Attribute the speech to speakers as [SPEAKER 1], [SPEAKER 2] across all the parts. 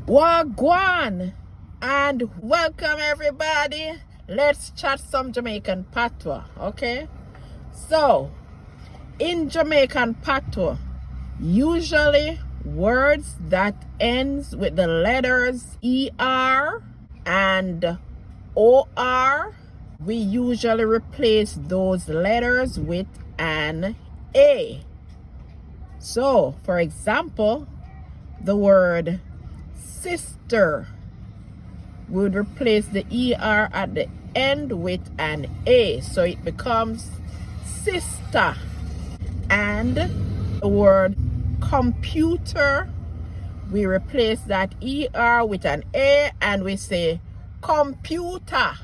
[SPEAKER 1] Wagwan and welcome everybody. Let's chat some Jamaican Patois, okay? So, in Jamaican Patois, usually words that ends with the letters ER and OR, we usually replace those letters with an A. So, for example, the word sister would replace the ER at the end with an A. So it becomes sister. And the word computer, we replace that ER with an A and we say computer.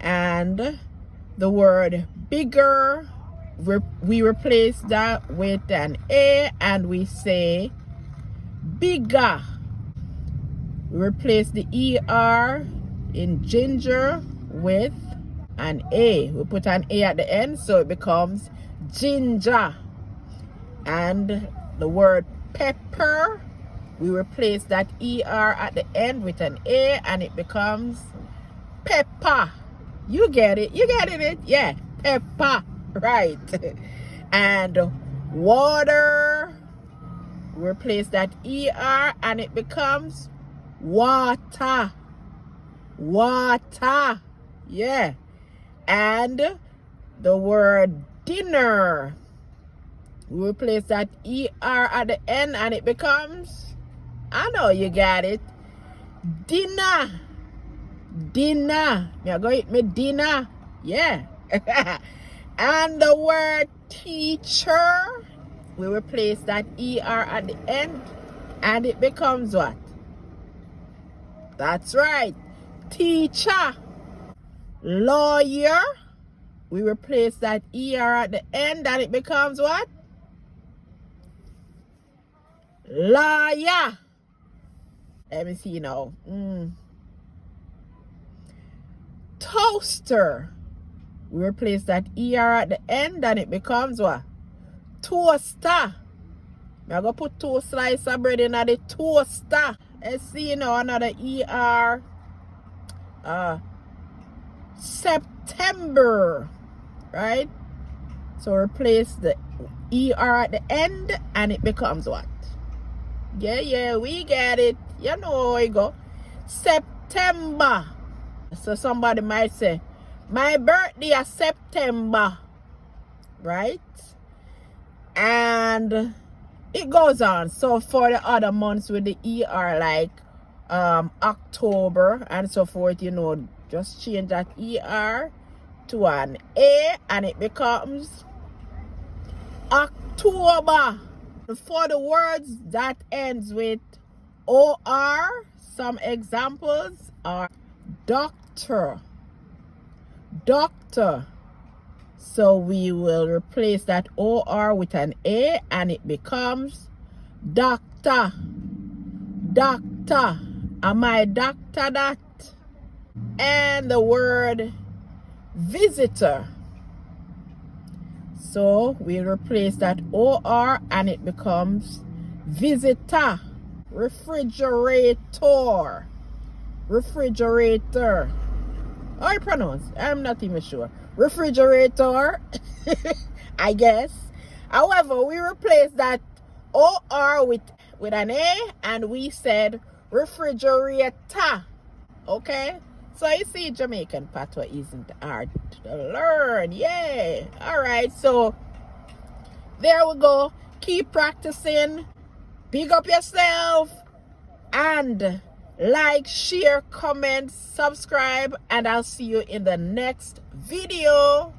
[SPEAKER 1] And the word bigger, we replace that with an A and we say bigger. We replace the ER in ginger with an A. We put an A at the end so it becomes ginger. And the word pepper, we replace that ER at the end with an A and it becomes pepper. You get it? You getting it? Yeah, pepper. Right. And water, we replace that ER and it becomes water. Water. Yeah. And the word dinner, we replace that ER at the end and it becomes, I know you got it, dinner. Dinner. Me go eat me dinner. Yeah. And the word teacher, we replace that ER at the end and it becomes what? That's right, teacher. Lawyer, we replace that ER at the end and it becomes what? Lawyer. Let me see now. Toaster, we replace that ER at the end and it becomes what? Toaster. I'm going to put 2 slices of bread in the toaster. Let's see now another ER. September. Right? So replace the ER at the end and it becomes what? Yeah, we get it. You know how it go. September. So somebody might say, my birthday is September. Right? And it goes on. So for the other months with the ER, like October and so forth, you know, just change that ER to an A and it becomes October. For the words that ends with OR, some examples are doctor. Doctor. So we will replace that OR with an A and it becomes doctor. Doctor. Am I doctor that? And the word visitor. So we replace that OR and it becomes visitor. Refrigerator. Refrigerator. How you pronounce? I'm not even sure. Refrigerator, I guess. However, we replaced that OR with an A and we said refrigerator. Okay? So you see, Jamaican Patois isn't hard to learn. Yeah. Alright, so there we go. Keep practicing. Big up yourself. And like, share, comment, subscribe, and I'll see you in the next video.